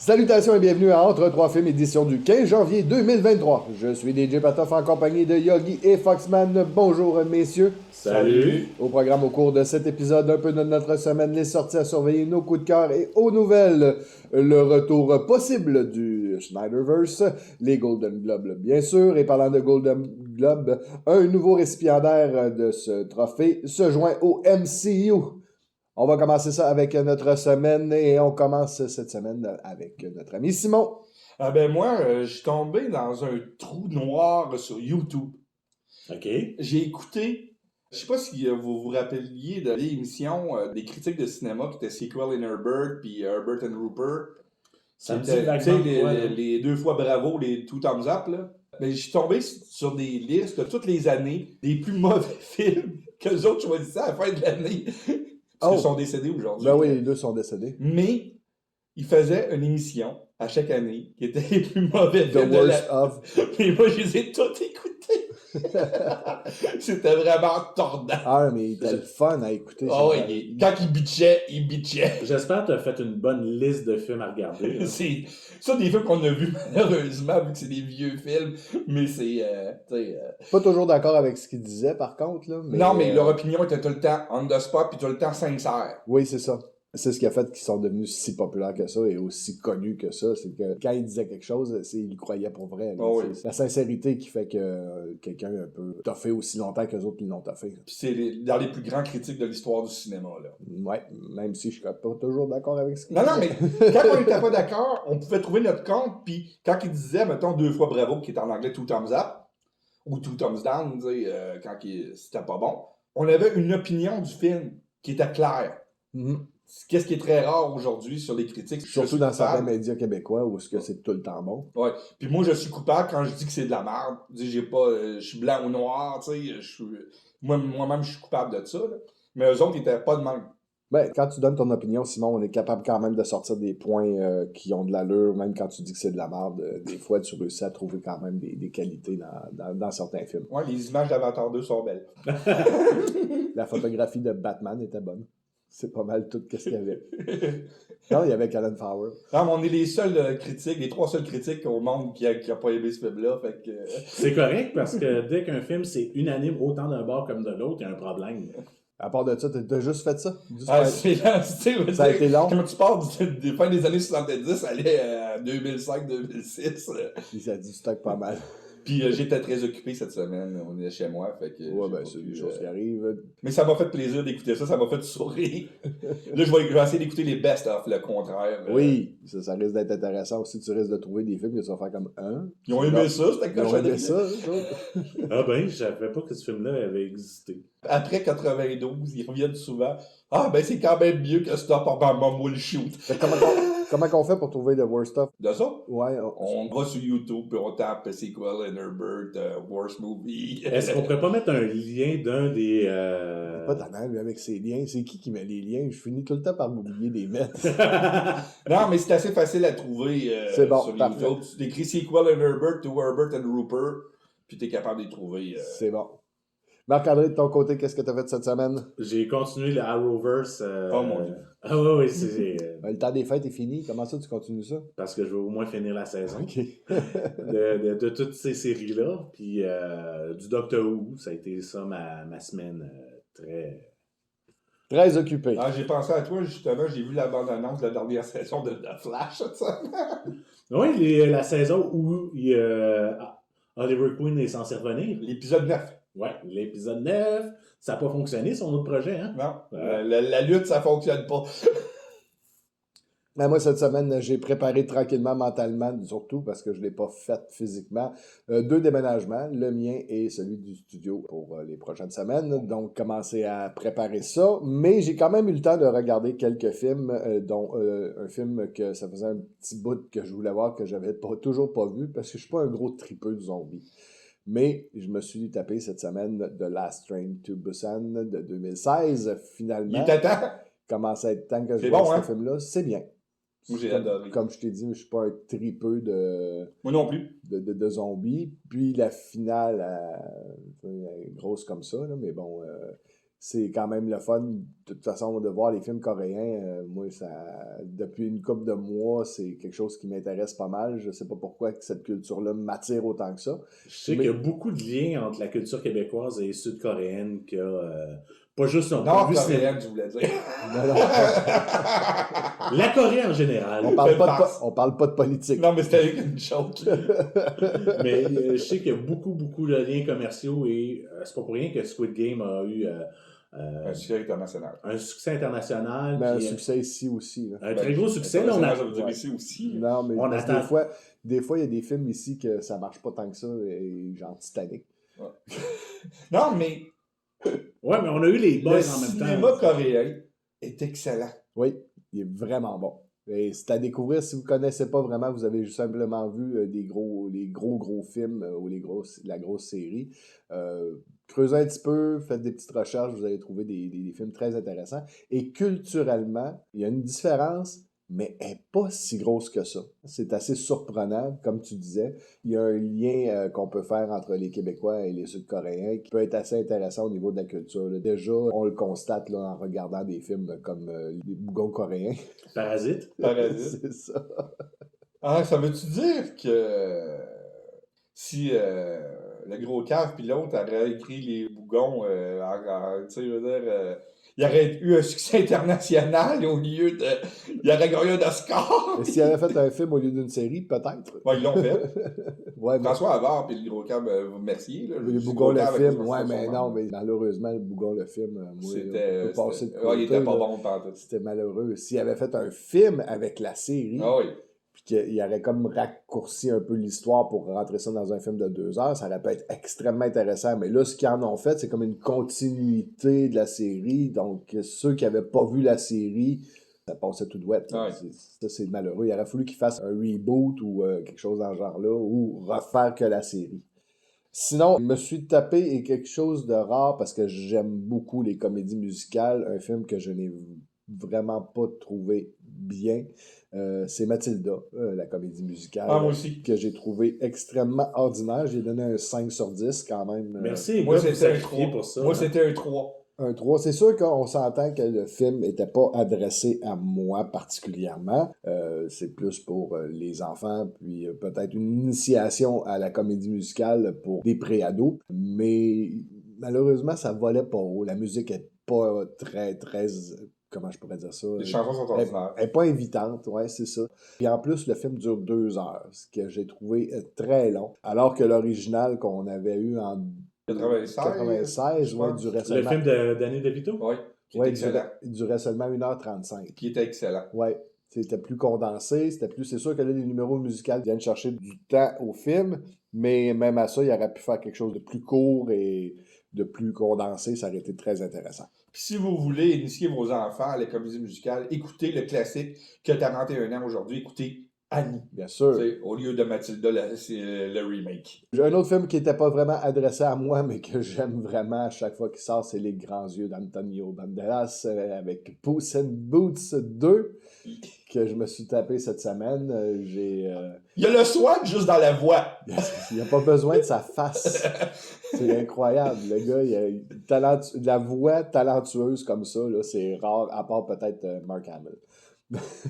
Salutations et bienvenue à Entre trois films, édition du 15 janvier 2023. Je suis DJ Patoff en compagnie de Yogi et Foxman. Bonjour messieurs. Salut! Au programme au cours de cet épisode, un peu de notre semaine, les sorties à surveiller, nos coups de cœur et aux nouvelles, le retour possible du Snyderverse, les Golden Globes bien sûr, et parlant de Golden Globes, un nouveau récipiendaire de ce trophée se joint au MCU. On va commencer ça avec notre semaine et on commence cette semaine avec notre ami Simon. Ah ben moi, je suis tombé dans un trou noir sur YouTube. OK. J'ai écouté, je sais pas si vous vous rappeliez de l'émission des critiques de cinéma qui était Sequel and Herbert puis Herbert and Rupert. Ça me dit C'était, tu sais, vaguement quoi, là. les deux fois bravo, les two thumbs up, là. Ben, je suis tombé sur des listes de toutes les années des plus mauvais films que les autres choisissaient à la fin de l'année. Parce qu'ils sont décédés aujourd'hui. Ben oui, les deux sont décédés. Mais ils faisaient une émission à chaque année qui était les plus mauvais The films de worst la... of. Et moi, je les ai tous écoutés. C'était vraiment tordant. Ah, mais il était le fun à écouter. Ah oui, quand il bitchait. J'espère que tu as fait une bonne liste de films à regarder. Là. C'est ça, des films qu'on a vus malheureusement, vu que c'est des vieux films. Mais c'est, tu sais... Pas toujours d'accord avec ce qu'il disait, par contre. Là, Non, mais leur opinion était tout le temps on the spot, puis tout le temps sincère. Oui, c'est ça. C'est ce qui a fait qu'ils sont devenus si populaires que ça et aussi connus que ça. C'est que quand ils disaient quelque chose, il y croyait pour vrai. Là, Oh oui. C'est la sincérité qui fait que quelqu'un un peu toffé aussi longtemps que les autres qui l'ont toffé. Puis c'est dans les plus grands critiques de l'histoire du cinéma, là. Ouais, même si je suis pas toujours d'accord avec ce qu'il Non, disait. mais quand on n'était pas d'accord, on pouvait trouver notre compte, puis quand il disait, mettons, deux fois bravo, qui est en anglais two thumbs up, ou two thumbs down, tu sais, quand c'était pas bon, on avait une opinion du film qui était claire. Mm-hmm. Qu'est-ce qui est très rare aujourd'hui sur les critiques. Surtout dans certains médias québécois où c'est tout le temps bon. Ouais. Puis moi, je suis coupable quand je dis que c'est de la merde. Je dis, je suis blanc ou noir, tu sais. Moi-même, je suis coupable de ça. Là. Mais eux autres, ils étaient pas de même. Ben, quand tu donnes ton opinion, Simon, on est capable quand même de sortir des points qui ont de l'allure, même quand tu dis que c'est de la merde. Des fois, tu réussis à trouver quand même des qualités dans certains films. Ouais, les images d'Avatar 2 sont belles. La photographie de Batman était bonne. C'est pas mal tout ce qu'il y avait. Non, il y avait Colin Farrell. Non, mais on est les seuls critiques, les trois seuls critiques au monde qui a pas aimé ce film-là. Fait que... C'est correct parce que dès qu'un film c'est unanime autant d'un bord comme de l'autre, il y a un problème. À part de ça, t'as juste fait ça. C'est lent, tu sais. Ça a été long. Quand tu pars des fins des années 70, aller à 2005-2006. Puis ça a du stock pas mal. Puis j'étais très occupé cette semaine. On est chez moi. Fait que Ouais, ben, c'est des choses qui arrivent. Mais ça m'a fait plaisir d'écouter ça. Ça m'a fait sourire. Là, je vais essayer d'écouter les best-of, le contraire. Oui, ça risque d'être intéressant aussi. Tu risques de trouver des films que tu vas faire comme un. Ils ont aimé ça, c'était Ils ont cochonnerie. aimé ça, eux. Ah ben, je savais pas que ce film-là avait existé. Après 92, ils reviennent souvent. Ah, ben c'est quand même mieux que Stop or Bam Will Shoot. Fait que comment qu'on fait pour trouver le worst stuff? De ça, Ouais, on va sur YouTube puis on tape Sequel and Herbert, Worst Movie. Est-ce qu'on pourrait pas mettre un lien d'un des... pas tannant, lui, avec ses liens. C'est qui met les liens? Je finis tout le temps par m'oublier des mettre. Non, mais c'est assez facile à trouver C'est bon, sur parfait. YouTube. Tu écris Sequel and Herbert to Herbert and Rupert, puis t'es capable de les trouver. C'est bon. Marc-André, de ton côté, qu'est-ce que t'as fait cette semaine? J'ai continué le Arrowverse. Oh mon Dieu. Ah oui, c'est... Le temps des fêtes est fini. Comment ça, tu continues ça? parce que je veux au moins finir la saison. OK. de toutes ces séries-là. Puis du Doctor Who, ça a été ça ma semaine très... Très occupé. Ah, j'ai pensé à toi, justement. J'ai vu la bande-annonce de la dernière saison de Flash, ça. Oui, la saison où Oliver Queen est censé revenir. L'épisode 9. Ouais, l'épisode 9, ça n'a pas fonctionné, son autre projet, hein? Non, la lutte, ça fonctionne pas. Mais moi, cette semaine, j'ai préparé tranquillement, mentalement, surtout parce que je ne l'ai pas fait physiquement, 2 déménagements, le mien et celui du studio pour les prochaines semaines. Donc, commencer à préparer ça. Mais j'ai quand même eu le temps de regarder quelques films, dont un film que ça faisait un petit bout que je voulais voir, que j'avais toujours pas vu, parce que je suis pas un gros tripeux de zombies. Mais je me suis tapé cette semaine The Last Train to Busan de 2016, finalement. Il était temps. Commence à être temps que je C'est vois bon, ce hein? film-là. C'est bien. Moi, j'ai adoré. Comme je t'ai dit, je suis pas un tripeux Moi non plus. de zombies. Puis la finale, elle est grosse comme ça, là, mais bon, c'est quand même le fun, de toute façon, de voir les films coréens. Moi, depuis une couple de mois, c'est quelque chose qui m'intéresse pas mal. Je sais pas pourquoi que cette culture-là m'attire autant que ça. Je sais qu'il y a beaucoup de liens entre la culture québécoise et sud-coréenne, pas juste d'un point de vue Nord-coréenne, tu voulais dire. Non, non, La Corée en général. on parle pas de politique. Non, mais c'était avec une joke. Mais je sais qu'il y a beaucoup, beaucoup de liens commerciaux et c'est pas pour rien que Squid Game a eu Un succès international. un succès international. Mais un puis, succès ici aussi. Là. un très gros succès. Là, Ça veut dire ici aussi. Non, mais On parce que attend. des fois, il y a des films ici que ça marche pas tant que ça, et genre Titanic. Non, mais Ouais, mais on a eu les boys le en même cinéma temps. coréen est excellent. Oui, il est vraiment bon. Et c'est à découvrir si vous ne connaissez pas vraiment, vous avez juste simplement vu les gros films ou la grosse série. Creusez un petit peu, faites des petites recherches, vous allez trouver des films très intéressants. Et culturellement, il y a une différence, mais elle n'est pas si grosse que ça. C'est assez surprenant, comme tu disais. Il y a un lien qu'on peut faire entre les Québécois et les Sud-Coréens qui peut être assez intéressant au niveau de la culture. Là. Déjà, on le constate là, en regardant des films comme Les Bougons coréens. Parasite. Parasite. C'est ça. Ah, ça veut-tu dire que si le gros cave puis l'autre aurait écrit les bougons, tu sais, je veux dire, il aurait eu un succès international au lieu de. Il aurait gagné un Oscar! Mais s'il avait fait un film au lieu d'une série, peut-être. Ouais, ils l'ont fait. Ouais, mais François Havard puis le gros cave, merci. Là, le je dis Bougon le Cave avec film, son ouais, nom, mais son non, nom. mais malheureusement, le Bougon le film, moi, on C'était. peut passer de Ouais, il côté, était pas là. bon pantoute. C'était malheureux. S'il avait fait un film avec la série, Ah oui. puis qu'il aurait comme raccourci un peu l'histoire pour rentrer ça dans un film de 2 heures, ça aurait pu être extrêmement intéressant. Mais là, ce qu'ils en ont fait, c'est comme une continuité de la série. Donc, ceux qui n'avaient pas vu la série, ça passait tout douette. Là. Ouais. Ça, c'est malheureux. Il aurait fallu qu'ils fassent un reboot ou quelque chose dans ce genre-là, ou refaire que la série. Sinon, je me suis tapé quelque chose de rare parce que j'aime beaucoup les comédies musicales. Un film que je n'ai vraiment pas trouvé bien. C'est Mathilda, la comédie musicale. Ah, moi aussi. Que j'ai trouvé extrêmement ordinaire. J'ai donné un 5 sur 10 quand même. Merci, Moi, gars, pour c'était un sacrifier 3. pour ça. Moi, hein. c'était un 3. Un 3. C'est sûr qu'on s'entend que le film n'était pas adressé à moi particulièrement. C'est plus pour les enfants, puis peut-être une initiation à la comédie musicale pour des pré-ados. Mais malheureusement, ça volait pas haut. La musique est pas très, comment je pourrais dire ça? Les chansons sont ordinaires. Elle n'est pas invitante, ouais, c'est ça. Puis en plus, le film dure 2 heures, ce que j'ai trouvé très long. Alors que l'original qu'on avait eu en 96, ouais, durait Le seulement, film de Danny DeVito? Oui, qui ouais, était excellent. durait seulement 1h35. Qui était excellent. Ouais, c'était plus condensé, c'est sûr que là, les numéros musicaux viennent chercher du temps au film, mais même à ça, il aurait pu faire quelque chose de plus court et de plus condensé, ça aurait été très intéressant. Puis si vous voulez initier vos enfants à la comédie musicale, écoutez le classique qui a 41 ans aujourd'hui, écoutez Annie. Bien sûr. T'sais, au lieu de Mathilda, c'est le remake. J'ai un autre film qui n'était pas vraiment adressé à moi, mais que j'aime vraiment à chaque fois qu'il sort, c'est Les Grands Yeux d'Antonio Banderas avec Puss in Boots 2, que je me suis tapé cette semaine. Il y a le swag juste dans la voix. Il n'y a pas besoin de sa face. C'est incroyable. Le gars, il a la voix talentueuse comme ça, là, c'est rare, à part peut-être Mark Hamill.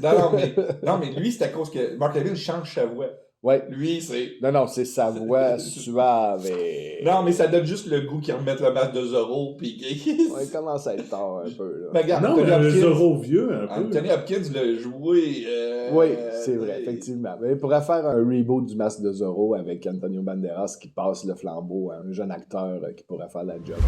Non, mais lui, c'est à cause que Mark Hamill change sa voix. Ouais. Lui, c'est... Non, c'est sa voix suave et... Non, mais ça donne juste le goût qu'ils remettent le masque de Zorro, puis... Ouais, il commence à être tard un peu, là. Mais regarde, Non, Anthony mais le Hopkins, Zorro vieux, un peu. Anthony Hopkins l'a joué... Oui, c'est vrai, effectivement. Mais il pourrait faire un reboot du masque de Zorro avec Antonio Banderas qui passe le flambeau à un jeune acteur qui pourrait faire la job.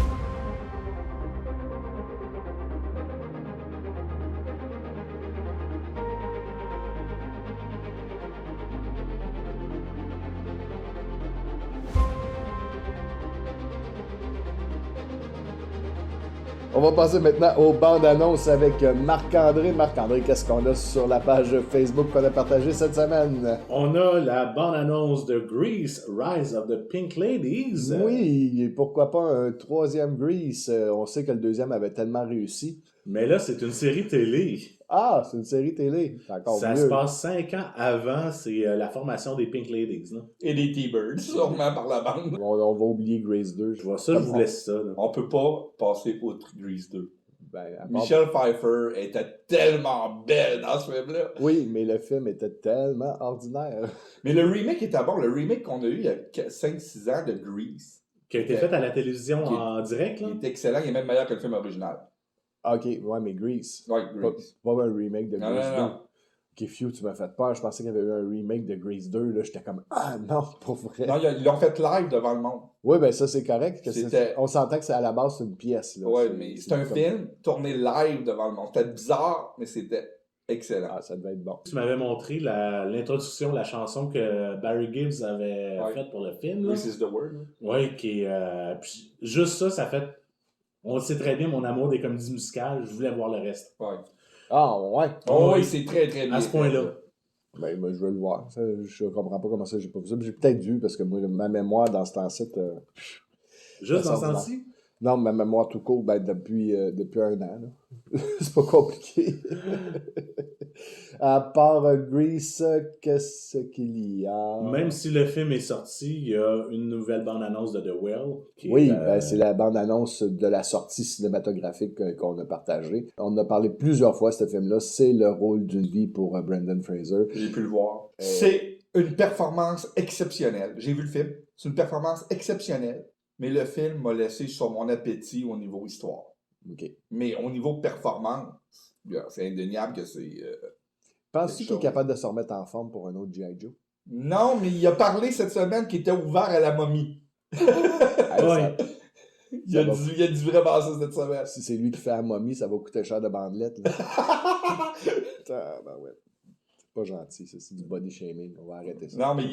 On va passer maintenant aux bandes annonces avec Marc-André. Marc-André, qu'est-ce qu'on a sur la page Facebook qu'on a partagée cette semaine? On a la bande-annonce de Grease, Rise of the Pink Ladies. Oui, et pourquoi pas un 3e Grease? On sait que le 2e avait tellement réussi. Mais là, c'est une série télé. Ah, c'est une série télé. C'est encore Ça mieux. se passe 5 ans avant, c'est la formation des Pink Ladies. Là. Et les T-Birds, sûrement par la bande. On va oublier Grace 2. Je vois ça, je vous laisse ça. Là. On peut pas passer outre Grease 2. Ben, à part- Michelle Pfeiffer était tellement belle dans ce film-là. Oui, mais le film était tellement ordinaire. Mais le remake était bon. Le remake qu'on a eu il y a 5-6 ans de Grease, Qui a été fait à la télévision Qui est- en direct. Là. il est excellent. Il est même meilleur que le film original. Ok, ouais, mais Grease. Ouais, Pas, Grease. pas un remake de Non, Grease non, 2. non. Ok, Phew, tu m'as fait peur. Je pensais qu'il y avait eu un remake de Grease 2. Là, j'étais comme, ah non, pour vrai. Non, ils l'ont fait live devant le monde. Oui, ben ça, c'est correct. Que C'était- on s'entend que c'est à la base, c'est une pièce. Là. Ouais, mais c'est un comme- film tourné live devant le monde. C'était bizarre, mais c'était excellent. Ah, ça devait être bon. Tu m'avais montré l'introduction, la chanson que Barry Gibbs avait Ouais. faite pour le film. Là. This is the word. Oui, qui est. Puis juste ça, ça fait. On le sait très bien, mon amour des comédies musicales. Je voulais voir le reste. Ouais. Ah, ouais. Oh, oui. oui, c'est très, très bien. À ce point-là. Ben, moi, je veux le voir. Ça, je comprends pas comment ça, j'ai pas vu ça. J'ai peut-être vu, parce que moi, ma mémoire dans ce temps-ci. Juste Ça dans ce sort temps-ci. Non, ma mémoire tout court, ben, depuis un an. Là. C'est pas compliqué. À part Grease, qu'est-ce qu'il y a? Même si le film est sorti, il y a une nouvelle bande-annonce de The Well. Qui Oui, est, ben, c'est la bande-annonce de la sortie cinématographique qu'on a partagée. On en a parlé plusieurs fois, ce film-là. C'est le rôle d'une vie pour Brendan Fraser. J'ai pu le voir. C'est une performance exceptionnelle. J'ai vu le film. C'est une performance exceptionnelle. Mais le film m'a laissé sur mon appétit au niveau histoire. OK. Mais au niveau performance, c'est indéniable que c'est... Penses-tu Quelque qu'il est chose. capable de se remettre en forme pour un autre G.I. Joe? Non, mais il a parlé cette semaine qu'il était ouvert à la momie. Hey, Ouais. Il a dit vraiment ça cette semaine. Si c'est lui qui fait la momie, ça va coûter cher de bandelettes. Là. Ben ouais. C'est pas gentil, ça. C'est du body shaming. On va arrêter ça. Non, mais,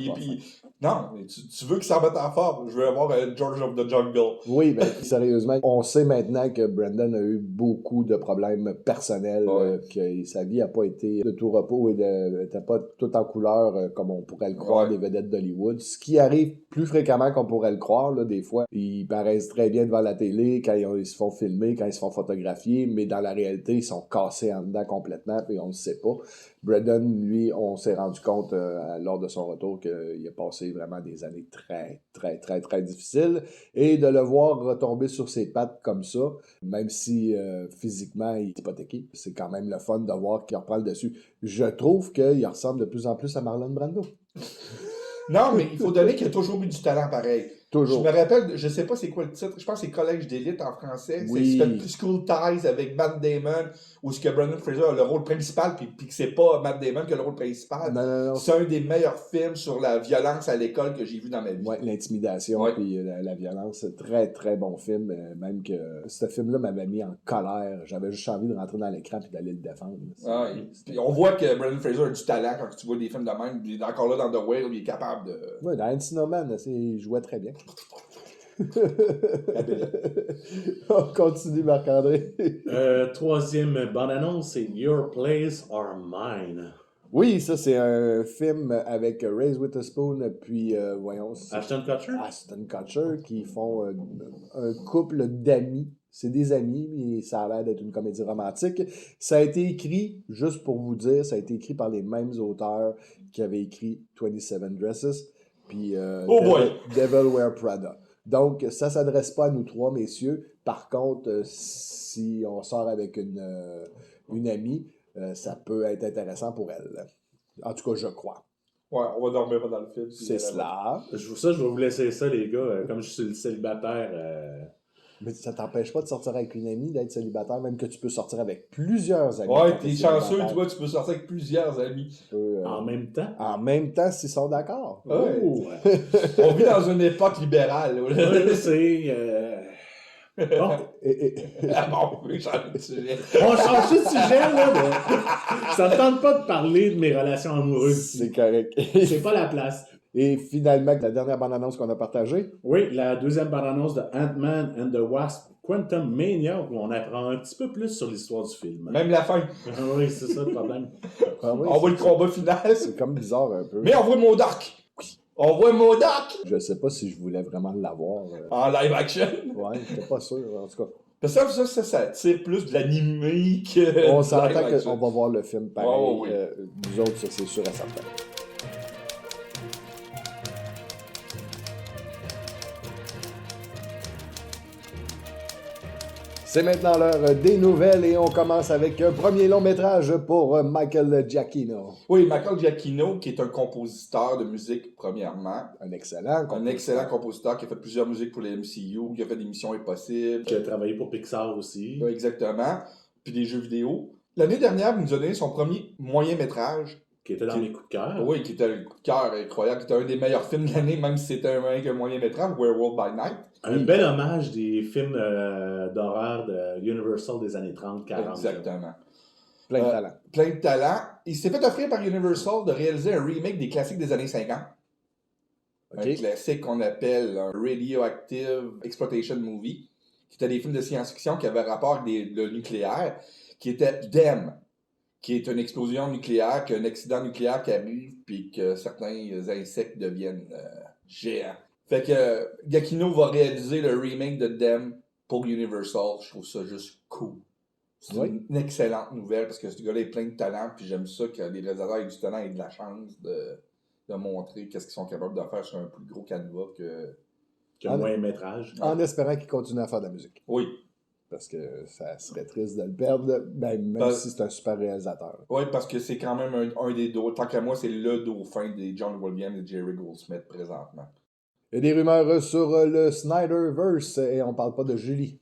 non, mais tu veux qu'il s'en mette en forme. Je veux avoir George of the Jungle. Oui, ben sérieusement, on sait maintenant que Brendan a eu beaucoup de problèmes personnels, Ouais. que sa vie n'a pas été de tout repos et n'était pas tout en couleur comme on pourrait le croire Ouais. des vedettes d'Hollywood. Ce qui arrive plus fréquemment qu'on pourrait le croire, là, des fois. Ils paraissent très bien devant la télé quand ils se font filmer, quand ils se font photographier, mais dans la réalité, ils sont cassés en dedans complètement et on ne sait pas. Brendan, lui, on s'est rendu compte lors de son retour qu'il a passé vraiment des années très, très, très, très difficiles. Et de le voir retomber sur ses pattes comme ça, même si physiquement il est hypothéqué, c'est quand même le fun de voir qu'il reprend le dessus. Je trouve qu'il ressemble de plus en plus à Marlon Brando. Non, mais il faut donner qu'il a toujours eu du talent pareil. Toujours. Je me rappelle, je sais pas c'est quoi le titre, je pense que c'est Collège d'élite en français. Oui. C'est School Ties avec Matt Damon, où ce que Brendan Fraser a le rôle principal, puis que c'est pas Matt Damon qui a le rôle principal. Non. C'est un des meilleurs films sur la violence à l'école que j'ai vu dans ma vie. Ouais, l'intimidation Ouais. puis la violence, c'est très très bon film. Même que ce film-là m'avait mis en colère. J'avais juste envie de rentrer dans l'écran et d'aller le défendre. Ah, puis on voit que Brendan Fraser a du talent quand tu vois des films de même. Il est encore là dans The Whale, il est capable de. Ouais, dans Encino Man, il jouait très bien. On continue, Marc-André. Troisième bande-annonce, c'est Your Place or Mine. Oui, ça, c'est un film avec Reese Witherspoon puis, voyons... Ashton Kutcher? Ashton Kutcher, qui font un couple d'amis. C'est des amis, mais ça a l'air d'être une comédie romantique. Ça a été écrit, juste pour vous dire, ça a été écrit par les mêmes auteurs qui avaient écrit 27 Dresses, puis Oh boy! Devil Wear Prada. Donc, ça s'adresse pas à nous trois, messieurs. Par contre, si on sort avec une amie, ça peut être intéressant pour elle. En tout cas, je crois. Ouais, on va dormir pendant le film. C'est cela. Je vais vous laisser ça, les gars. Comme je suis le célibataire. Mais ça t'empêche pas de sortir avec une amie, d'être célibataire, même que tu peux sortir avec plusieurs amis. Ouais, quand t'es t'es chanceux, célibataire. tu vois, tu peux sortir avec plusieurs amis. Tu peux, En même temps. en même temps, s'ils sont d'accord. Ouais. Oh, On vit dans une époque libérale. ouais, c'est. Bon, Ah bon, oui, j'en ai sujet. on change de sujet, là. mais ça me tente pas de parler de mes relations amoureuses. C'est correct. C'est pas la place. Et finalement, la dernière bande-annonce qu'on a partagée, Oui, la deuxième bande-annonce de Ant-Man and the Wasp, Quantum Mania, où on apprend un petit peu plus sur l'histoire du film. Même la fin. Ah oui, c'est ça le problème. ah oui, On voit le c'est- combat final. c'est comme bizarre un peu. Mais on voit Modoc. On voit Modoc Je sais pas si je voulais vraiment l'avoir. en live action. Ouais, j'étais pas sûr. En tout cas, Parce que ça tire plus de l'animé que. On du s'entend live action. qu'on va voir le film pareil. Ouais, ouais, Nous autres, ça, c'est sûr et certain. C'est maintenant l'heure des nouvelles et on commence avec un premier long métrage pour Michael Giacchino. Oui, Michael Giacchino, qui est un compositeur de musique, premièrement. Un excellent Un excellent compositeur qui a fait plusieurs musiques pour les MCU, qui a fait des Missions Impossibles. Qui a travaillé pour Pixar aussi. Ouais, exactement. Puis des jeux vidéo. L'année dernière, il nous a donné son premier moyen-métrage. Qui était dans mes coups de cœur. Oui, qui était un coup de cœur incroyable, qui était un des meilleurs films de l'année, même si c'était un moyen-métrage, Werewolf by Night. Un bel hommage des films d'horreur de Universal des années 30-40. Exactement. Plein de talent. Plein de talent. Il s'est fait offrir par Universal de réaliser un remake des classiques des années 50. OK. Un classique qu'on appelle un Radioactive Exploitation Movie, qui était des films de science-fiction qui avaient rapport avec le nucléaire, qui était DEM, qui est une explosion nucléaire, qu'un accident nucléaire qui arrive, puis que certains insectes deviennent géants. Fait que Giacchino va réaliser le remake de DEM pour Universal. Je trouve ça juste cool. C'est une excellente nouvelle parce que ce gars-là est plein de talent, puis j'aime ça que les réalisateurs aient du talent et de la chance de montrer qu'est-ce qu'ils sont capables de faire sur un plus gros canevas qu'un moyen-métrage. En espérant qu'il continue à faire de la musique. Oui. Parce que ça serait triste de le perdre, même si c'est un super réalisateur. Oui, parce que c'est quand même un des dauphins. Tant qu'à moi, c'est le dauphin des John Williams et Jerry Goldsmith présentement. Il y a des rumeurs sur le Snyderverse et on parle pas de Julie.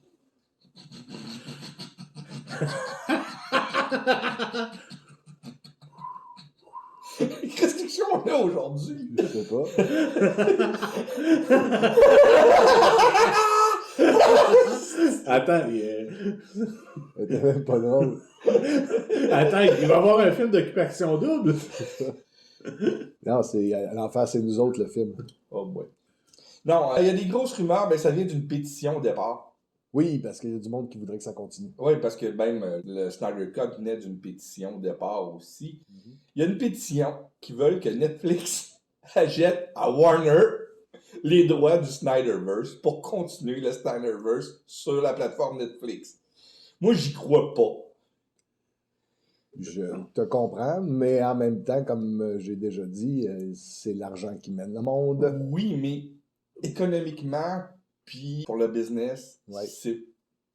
Qu'est-ce qu'on a aujourd'hui? Je sais pas. Attends, C'était même pas drôle. Attends, il va y avoir un film d'occupation double. Non, c'est l'enfer, c'est nous autres, le film. Oh boy. Non, il y a des grosses rumeurs, mais ça vient d'une pétition au départ. Oui, parce qu'il y a du monde qui voudrait que ça continue. Oui, parce que même le Snyder Cut venait d'une pétition au départ aussi. Il y a une pétition qui veut que Netflix achète à Warner les droits du Snyderverse pour continuer le Snyderverse sur la plateforme Netflix. Moi, j'y crois pas. Je te comprends, mais en même temps, comme j'ai déjà dit, c'est l'argent qui mène le monde. Oui, mais économiquement, puis pour le business, c'est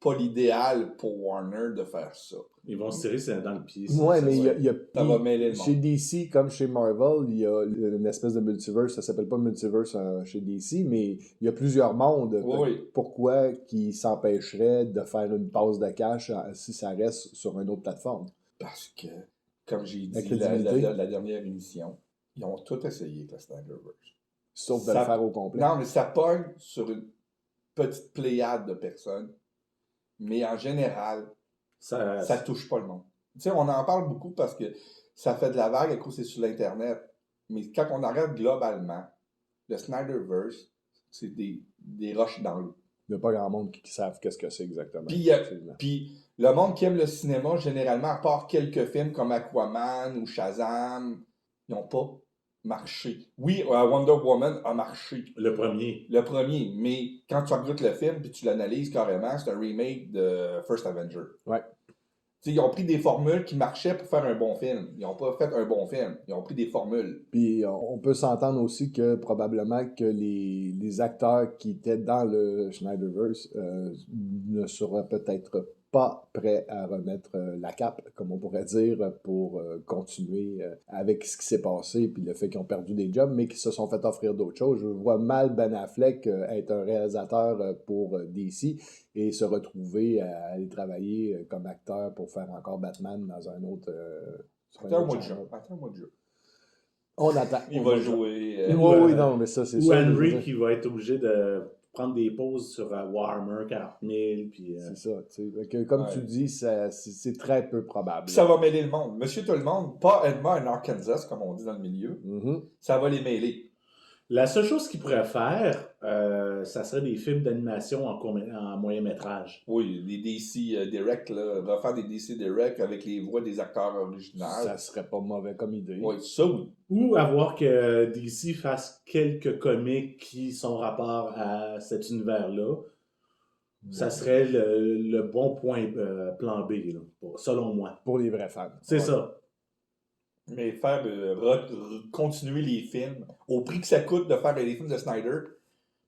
pas l'idéal pour Warner de faire ça. Ils vont se tirer dans le pied. Oui, mais ça va mêler le monde. chez DC, comme chez Marvel, il y a une espèce de multiverse. Ça s'appelle pas multiverse chez DC, mais il y a plusieurs mondes. Oui. Pourquoi qui s'empêcherait de faire une pause de cash si ça reste sur une autre plateforme? Parce que, comme j'ai dit la dernière émission, ils ont tout essayé avec le Snyderverse. Sauf de le faire au complet. Non, mais ça pogne sur une petite pléiade de personnes. Mais en général, ça touche pas le monde. Tu sais, on en parle beaucoup parce que ça fait de la vague à cause c'est sur l'Internet. Mais quand on regarde globalement, le Snyderverse, c'est des roches dans l'eau. Il n'y a pas grand monde qui savent qu'est-ce que c'est exactement. Puis le monde qui aime le cinéma, généralement, à part quelques films comme Aquaman ou Shazam, ils n'ont pas marché. Oui, Wonder Woman a marché. Le premier. Le premier, mais quand tu regardes le film puis tu l'analyses carrément, c'est un remake de First Avenger. Ouais. T'sais, ils ont pris des formules qui marchaient pour faire un bon film. Ils n'ont pas fait un bon film. Ils ont pris des formules. Puis on peut s'entendre aussi que probablement que les acteurs qui étaient dans le Snyderverse ne seraient peut-être pas prêts à remettre la cape, comme on pourrait dire, pour continuer avec ce qui s'est passé, puis le fait qu'ils ont perdu des jobs, mais qu'ils se sont fait offrir d'autres choses. Je vois mal Ben Affleck être un réalisateur pour DC et se retrouver à aller travailler comme acteur pour faire encore Batman dans un autre... Attends un mois de jeu. On attend. Il va jouer. Oui, non, mais ça, c'est ou sûr. Ou Henry qui va être obligé de prendre des pauses sur Warhammer 40 000. Puis, c'est ça. Que, comme tu dis, c'est très peu probable. Puis ça va mêler le monde. Monsieur tout le monde, pas Edmond en Arkansas, comme on dit dans le milieu. Ça va les mêler. La seule chose qu'il pourrait faire, ça serait des films d'animation en moyen-métrage. Oui, les DC Direct, là, refaire des DC Direct avec les voix des acteurs originaux. Ça serait pas mauvais comme idée. Oui, ça oui. Ou avoir que DC fasse quelques comics qui sont rapport à cet univers-là. Ça serait le bon point plan B, là, selon moi. Pour les vrais fans. C'est Ouais. ça. Mais faire continuer les films, au prix que ça coûte de faire les films de Snyder,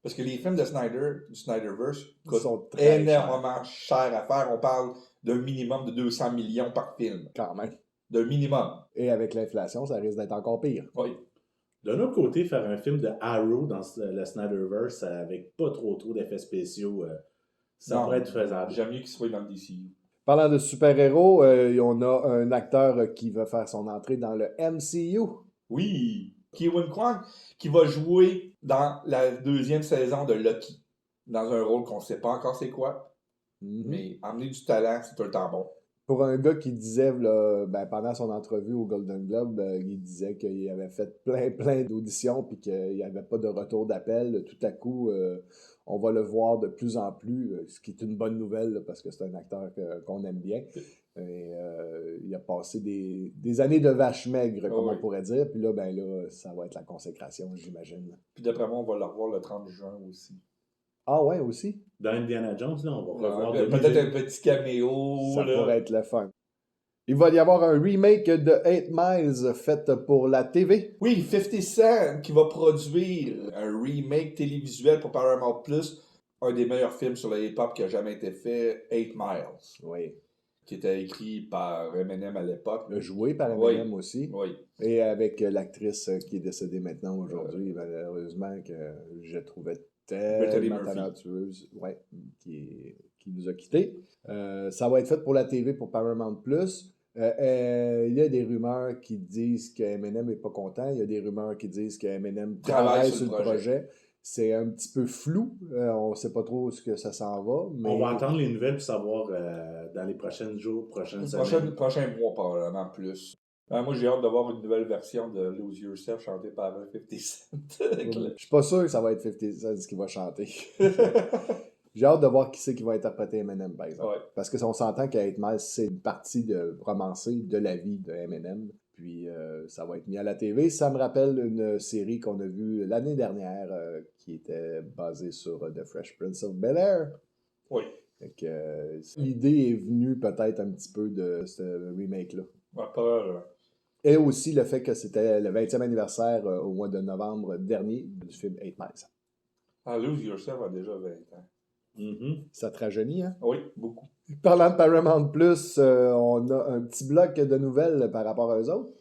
parce que les films de Snyder, du Snyderverse, Ils sont coûtent très énormément cher à faire. On parle d'un minimum de 200 millions par film. Quand même. D'un minimum. Et avec l'inflation, ça risque d'être encore pire. Oui. D'un autre côté, faire un film de Arrow dans le Snyderverse avec pas trop d'effets spéciaux, ça Non, pourrait être faisable. J'aime mieux qu'il soit dans le DCU. Parlant de super-héros, on a un acteur qui va faire son entrée dans le MCU. Oui, Ki-Wen Kwan, qui va jouer dans la 2e saison de Loki, dans un rôle qu'on ne sait pas encore c'est quoi, mais amener du talent, c'est tout le temps bon. Pour un gars qui disait, là, pendant son entrevue au Golden Globe, il disait qu'il avait fait plein d'auditions puis qu'il n'y avait pas de retour d'appel. Tout à coup, on va le voir de plus en plus, ce qui est une bonne nouvelle là, parce que c'est un acteur qu'on aime bien. Et, il a passé des années de vache maigre, comme on pourrait dire. Puis là, ça va être la consécration, j'imagine. Puis d'après moi, on va le revoir le 30 juin aussi. Ah ouais, aussi? Dans Indiana Jones, là, on va revoir... Peut-être un petit caméo. Ça là. pourrait être le fun. Il va y avoir un remake de 8 Miles fait pour la TV. Oui, 50 Cent qui va produire un remake télévisuel pour Paramount+, un des meilleurs films sur le hip-hop qui a jamais été fait, 8 Miles. Oui. Qui était écrit par Eminem à l'époque. Joué par Eminem aussi. Oui. Et avec l'actrice qui est décédée maintenant aujourd'hui, malheureusement, que je trouvais tellement talentueuse, qui nous a quittés. Ça va être fait pour la TV, pour Paramount+. Il y a des rumeurs qui disent que Eminem n'est pas content. Il y a des rumeurs qui disent que Eminem travaille sur le projet. C'est un petit peu flou. On ne sait pas trop ce que ça s'en va. Mais... On va attendre les nouvelles pour savoir dans les prochains jours, prochaines semaines. Prochain mois, probablement plus. Moi, j'ai hâte de voir une nouvelle version de Lose Yourself chantée par 50 Cent. Je suis pas sûr que ça va être 50 Cent qui va chanter. J'ai hâte de voir qui c'est qui va interpréter Eminem, par exemple. Ouais. Parce que on s'entend que 8 Miles, c'est une partie romancée de la vie de Eminem. Puis ça va être mis à la TV. Ça me rappelle une série qu'on a vue l'année dernière qui était basée sur The Fresh Prince of Bel-Air. Oui. L'idée est venue peut-être un petit peu de ce remake-là. Ouais, pas Et aussi le fait que c'était le 20e anniversaire au mois de novembre dernier du film 8 Miles. Lose Yourself a déjà 20 ans. Mm-hmm. Ça te rajeunit, hein? Oui, beaucoup. Parlant de Paramount+, on a un petit bloc de nouvelles par rapport à eux autres.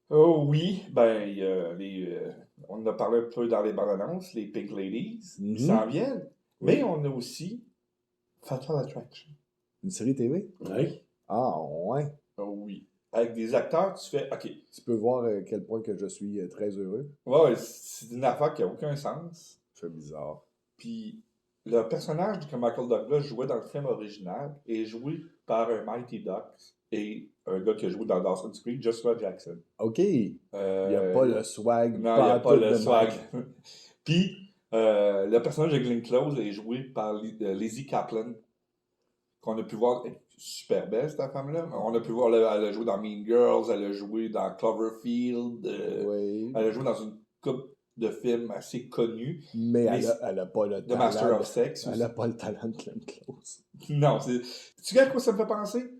Oh oui, on en a parlé un peu dans les bandes annonces, les Pink Ladies, qui s'en viennent. Mais on a aussi Fatal Attraction. Une série TV? Oui. Ah, ouais. Oh oui. Avec des acteurs, tu fais OK. Tu peux voir à quel point que je suis très heureux. Ouais, c'est une affaire qui n'a aucun sens. C'est bizarre. Puis le personnage que Michael Douglas jouait dans le film original est joué par un Mighty Ducks et un gars qui a joué dans Dawson's Creek, Joshua Jackson. OK. Il n'y a pas le swag. Non, il n'y a pas le swag. Puis le personnage de Glenn Close est joué par Lizzie Kaplan, qu'on a pu voir. Super belle, cette femme-là. On a pu voir, elle a joué dans Mean Girls, elle a joué dans Cloverfield. Oui. Elle a joué dans une couple de films assez connus. Mais elle a pas le talent. The Master of Sex. Elle n'a pas le talent de Glenn Close. Non, tu sais à quoi ça me fait penser?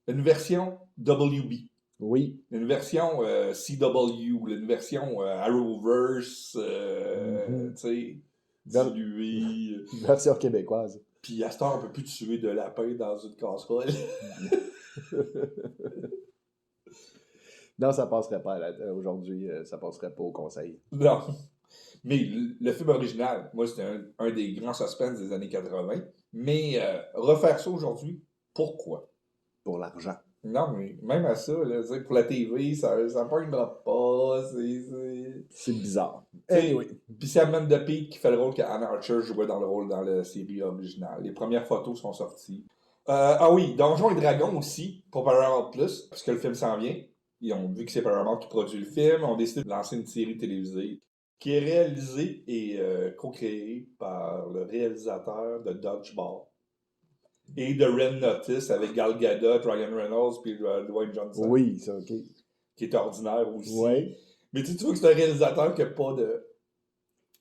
Une version WB. Oui. Une version CW, une version Arrowverse, tu sais, diluée. Version québécoise. Puis à ce temps, on ne peut plus tuer de lapin dans une casserole. Non, ça passerait pas. Aujourd'hui, ça passerait pas au conseil. Non. Mais le film original, moi, c'était un des grands suspens des années 80. Mais refaire ça aujourd'hui, pourquoi? Pour l'argent. Non, mais même à ça, là, pour la TV, ça ne pognera pas. C'est bizarre. Anyway. Puis c'est Amanda Peet qui fait le rôle qu'Anna Archer jouait dans le rôle dans la série originale. Les premières photos sont sorties. Oui, Donjons et Dragons aussi, pour Paramount+, parce que le film s'en vient. Ils ont vu que c'est Paramount qui produit le film, ils ont décidé de lancer une série télévisée qui est réalisée et co-créée par le réalisateur de Dodgeball et de Red Notice avec Gal Gadot, Ryan Reynolds puis Dwayne Johnson. Oui, c'est OK. Qui est ordinaire aussi. Oui. Mais tu vois que c'est un réalisateur qui n'a pas de...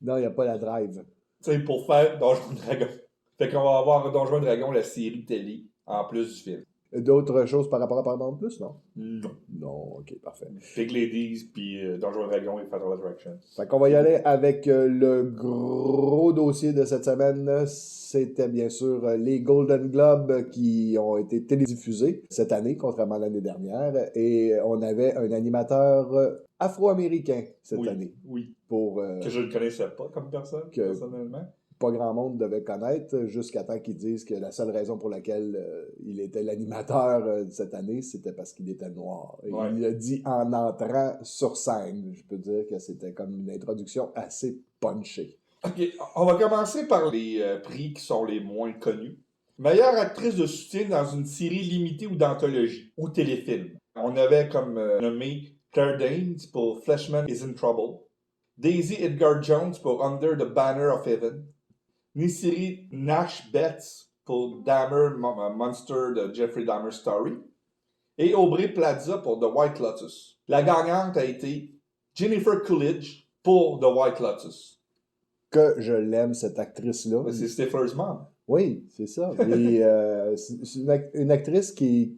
Non, il n'y a pas la drive. Tu sais, pour faire Donjons et Dragons. Fait qu'on va avoir Donjons et Dragons, la série télé, en plus du film. D'autres choses par rapport à Paramount Plus, non? Non. Non, ok, parfait. Big Ladies, puis Donjons et Dragons et Fatal Attraction. Fait qu'on va y aller avec le gros dossier de cette semaine. C'était bien sûr les Golden Globes qui ont été télédiffusés cette année, contrairement à l'année dernière. Et on avait un animateur afro-américain cette année. Oui. Pour, que je ne connaissais pas comme personne, personnellement. Pas grand monde devait connaître, jusqu'à temps qu'ils disent que la seule raison pour laquelle il était l'animateur de cette année, c'était parce qu'il était noir. Et Ouais. il l'a dit en entrant sur scène. Je peux dire que c'était comme une introduction assez punchée. OK, on va commencer par les prix qui sont les moins connus. Meilleure actrice de soutien dans une série limitée ou d'anthologie, ou téléfilm. On avait comme nommé Claire Danes pour Fleshman is in Trouble, Daisy Edgar Jones pour Under the Banner of Heaven, Nisiri Nash Betts pour Dahmer Monster de Jeffrey Dahmer Story et Aubrey Plaza pour The White Lotus. La gagnante a été Jennifer Coolidge pour The White Lotus. Que je l'aime, cette actrice-là. C'est Stifler's mom. Oui, c'est ça. Et c'est une actrice qui est,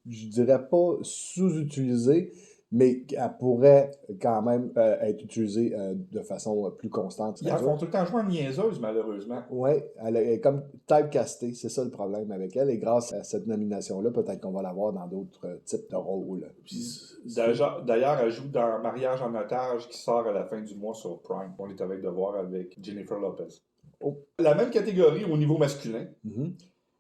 je dirais pas sous-utilisée, mais elle pourrait quand même être utilisée de façon plus constante. Ils en font tout le temps jouer en niaiseuse, malheureusement. Oui, elle est comme typecastée, c'est ça le problème avec elle. Et grâce à cette nomination-là, peut-être qu'on va la voir dans d'autres types de rôles. D'ailleurs, elle joue dans Mariage en otage qui sort à la fin du mois sur Prime. On est avec de voir avec Jennifer Lopez. Oh. La même catégorie au niveau masculin. Mm-hmm.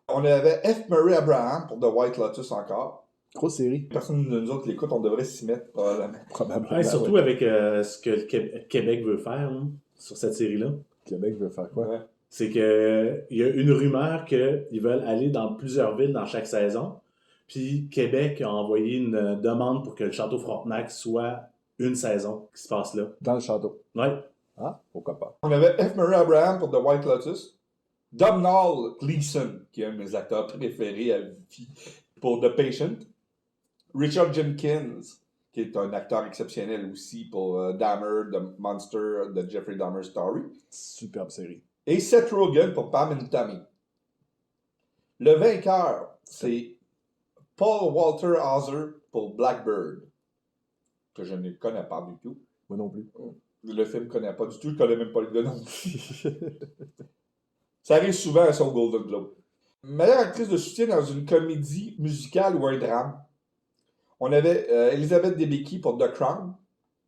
On avait F. Murray Abraham pour The White Lotus encore. Grosse série. Personne de nous autres l'écoute, on devrait s'y mettre probablement. Probablement. Ouais, surtout avec ce que le Québec veut faire là, sur cette série-là. Québec veut faire quoi? Ouais. C'est qu'il y a une rumeur qu'ils veulent aller dans plusieurs villes dans chaque saison. Puis Québec a envoyé une demande pour que le Château Frontenac soit une saison qui se passe là. Dans le château. Ouais. Ah, pourquoi pas? On avait F. Murray Abraham pour The White Lotus. Domhnall Gleeson, qui est un de mes acteurs préférés à vie, pour The Patient. Richard Jenkins, qui est un acteur exceptionnel aussi pour Dahmer, The Monster, The Jeffrey Dahmer Story. Superbe série. Et Seth Rogen pour Pam and Tommy. Le vainqueur, c'est Paul Walter Hauser pour Blackbird, que je ne connais pas du tout. Moi non plus. Le film ne connais pas du tout, je ne connais même pas le gars non plus. Ça arrive souvent à son Golden Globe. Meilleure actrice de soutien dans une comédie musicale ou un drame. On avait Elizabeth Debicki pour The Crown,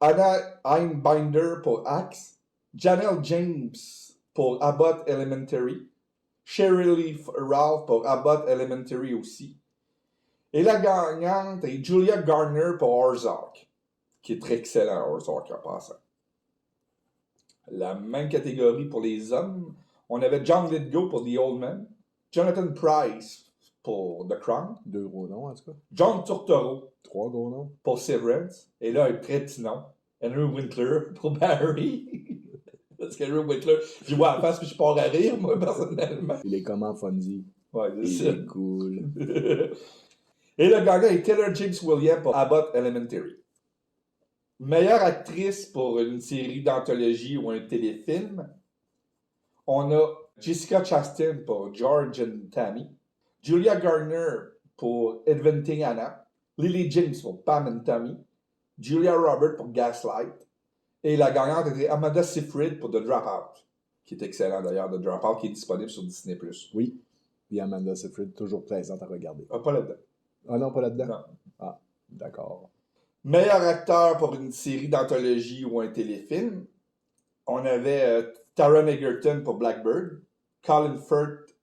Anna Einbinder pour Axe, Janelle James pour Abbott Elementary, Shirley Ralph pour Abbott Elementary aussi. Et la gagnante est Julia Garner pour Ozark, qui est très excellent Ozark en passant. La même catégorie pour les hommes, on avait John Lithgow pour The Old Man, Jonathan Pryce pour The Crown, 2 gros noms en tout cas. John Turturro 3 gros noms. pour Severance, et là un très petit nom, Henry Winkler pour Barry. Parce qu'Henry Winkler, je vois la face puis je pars à rire, moi, personnellement. Il est comment Fonzie? Ouais, Il c'est ça. est cool. Et le gagnant est Taylor James Williams pour Abbott Elementary. Meilleure actrice pour une série d'anthologie ou un téléfilm, on a Jessica Chastain pour George and Tammy, Julia Garner pour Inventing Anna, Lily James pour Pam and Tommy, Julia Roberts pour Gaslight, et la gagnante était Amanda Seyfried pour The Dropout, qui est excellent d'ailleurs, The Dropout, qui est disponible sur Disney+. Oui. Puis Amanda Seyfried, toujours plaisante à regarder. Ah, pas là-dedans. Ah non, pas là-dedans? Non. Ah, d'accord. Meilleur acteur pour une série d'anthologie ou un téléfilm, on avait Taron Egerton pour Blackbird, Colin Firth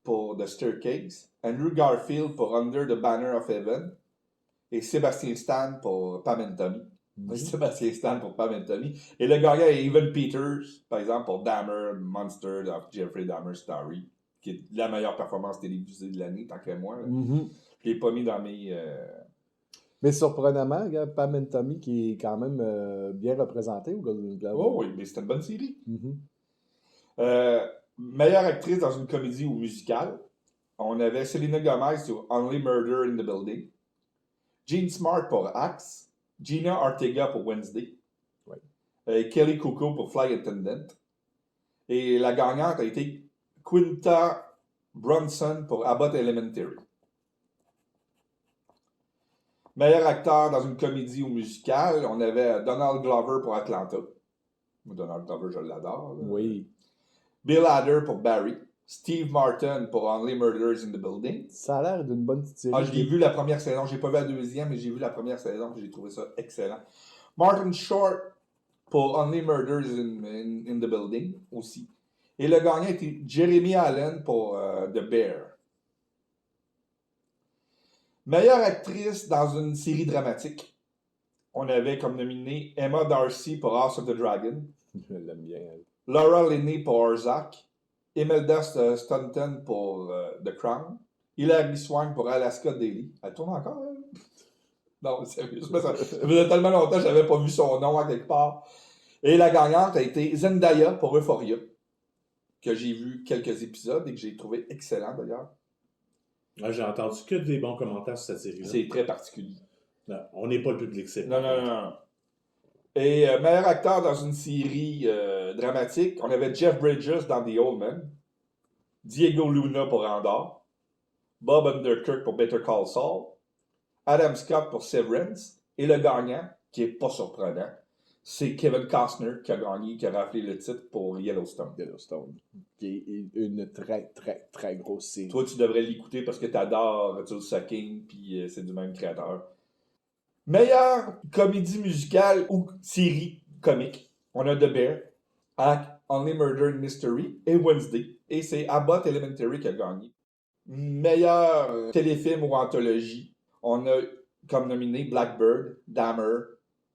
pour The Staircase, Andrew Garfield pour Under the Banner of Heaven, et Sébastien Stan pour Pam and Tommy. Sébastien Stan pour Pam and Tommy. Et le gagnant est Evan Peters, par exemple, pour Dahmer, Monster of Jeffrey Dahmer Story, qui est la meilleure performance télévisée de l'année, tant que moi. Je l'ai pas mis dans mes... Mais surprenamment, regarde, Pam and Tommy qui est quand même bien représenté au Golden Globe. Oh oui, mais c'était une bonne série. Meilleure actrice dans une comédie ou musicale, on avait Selena Gomez sur Only Murder in the Building, Jean Smart pour Axe, Gina Ortega pour Wednesday, Kelly Coco pour Flight Attendant, et la gagnante a été Quinta Bronson pour Abbott Elementary. Meilleur acteur dans une comédie ou musicale, on avait Donald Glover pour Atlanta. Donald Glover, je l'adore. Là. Oui. Bill Hader pour Barry. Steve Martin pour Only Murders in the Building. Ça a l'air d'une bonne petite série. Ah, je l'ai vu la première saison. J'ai pas vu la deuxième, mais j'ai vu la première saison et j'ai trouvé ça excellent. Martin Short pour Only Murders in the Building aussi. Et le gagnant était Jeremy Allen pour The Bear. Meilleure actrice dans une série dramatique. On avait comme nominé Emma Darcy pour House of the Dragon. Je l'aime bien. Elle. Laura Linney pour Ozark. Imelda Staunton pour The Crown. Hilary Swank pour Alaska Daily. Elle tourne encore, elle? Non, sérieux. Ça faisait tellement longtemps que je n'avais pas vu son nom à quelque part. Et la gagnante a été Zendaya pour Euphoria, que j'ai vu quelques épisodes et que j'ai trouvé excellent d'ailleurs. Ouais, j'ai entendu que des bons commentaires sur cette série-là. C'est très particulier. Non, on n'est pas le public cible. Non. Et meilleur acteur dans une série dramatique, on avait Jeff Bridges dans The Old Man, Diego Luna pour Andor, Bob Underkirk pour Better Call Saul, Adam Scott pour Severance, et le gagnant, qui n'est pas surprenant, c'est Kevin Costner qui a gagné, qui a raflé le titre pour Yellowstone. Yellowstone, qui est une très, très, très grosse série. Toi, tu devrais l'écouter parce que tu adores Tulsa King, puis c'est du même créateur. Meilleure comédie musicale ou série comique, on a The Bear, Hack, Only Murder Mystery et Wednesday. Et c'est Abbott Elementary qui a gagné. Meilleur téléfilm ou anthologie, on a comme nominé Blackbird, Dahmer,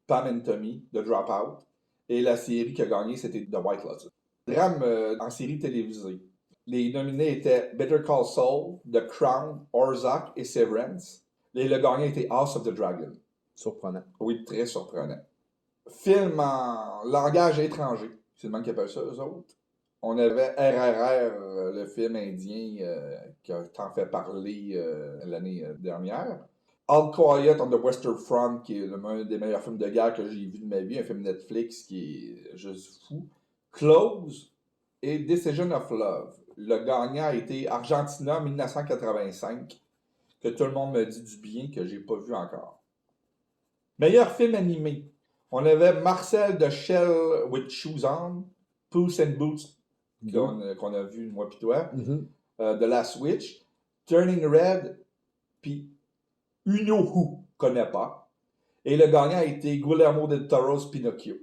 Pam and Tommy, The Dropout. Et la série qui a gagné, c'était The White Lotus. Drame en série télévisée. Les nominés étaient Better Call Saul, The Crown, Ozark et Severance. Et le gagnant était House of the Dragon. Surprenant. Oui, très surprenant. Film en langage étranger. C'est le même qui appelle ça, eux autres. On avait RRR, le film indien qui a tant fait parler l'année dernière. All Quiet on the Western Front, qui est l'un des meilleurs films de guerre que j'ai vu de ma vie, un film Netflix qui est juste fou. Close et Decision of Love. Le gagnant a été Argentina 1985, que tout le monde me dit du bien, que j'ai pas vu encore. Meilleur film animé. On avait Marcel de Shell with Shoes On, Puss in Boots, qu'on a vu moi pis toi, The Last Witch, Turning Red, puis Uno Who, connais pas. Et le gagnant a été Guillermo del Toro's Pinocchio.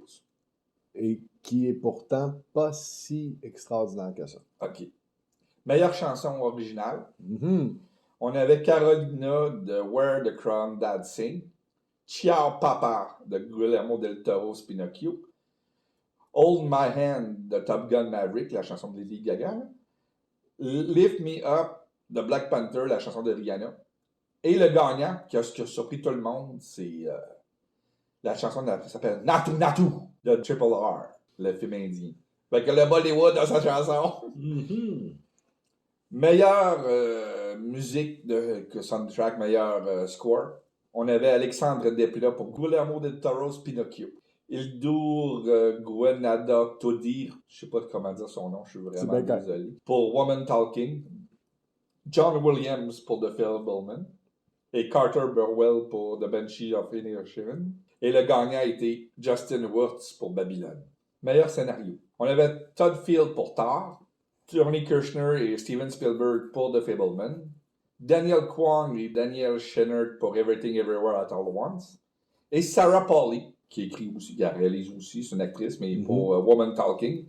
Et qui est pourtant pas si extraordinaire que ça. OK. Meilleure chanson originale. Mm-hmm. On avait Carolina de Where the Crown Dad Sing, Ciao Papa de Guillermo del Toro's Pinocchio, Hold My Hand de Top Gun Maverick, la chanson de Lady Gaga, Lift Me Up de Black Panther, la chanson de Rihanna, et le gagnant, qui a surpris tout le monde, c'est la chanson qui s'appelle Natu Natu de Triple R, le film indien. Fait que le Bollywood a sa chanson. Mm-hmm. Meilleure musique de soundtrack, meilleur score. On avait Alexandre Desplat pour Guillermo del Toro's Pinocchio. Hildur Guenadottir, je sais pas comment dire son nom, je suis vraiment désolé. Pour Woman Talking. John Williams pour The Fabelman. Et Carter Burwell pour The Banshee of Inisherin. Et le gagnant a été Justin Wurtz pour Babylone. Meilleur scénario. On avait Todd Field pour Thor. Tony Kirshner et Steven Spielberg pour The Fabelman. Daniel Kwong et Daniel Scheinert pour Everything Everywhere at All Once. Et Sarah Polley, qui écrit aussi, qui réalise aussi, c'est une actrice, mais pour Woman Talking.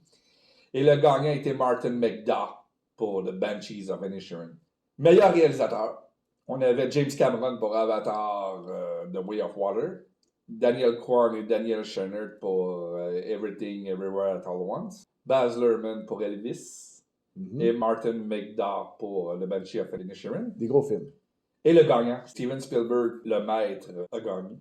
Et le gagnant était Martin McDough pour The Banshees of Inisherin. Meilleur réalisateur. On avait James Cameron pour Avatar, The Way of Water. Daniel Kwong et Daniel Scheinert pour Everything Everywhere at All Once. Baz Luhrmann pour Elvis. Et Martin McDough pour The Banshee of Inisherin. Des gros films. Et le gagnant, Steven Spielberg, le maître, a gagné.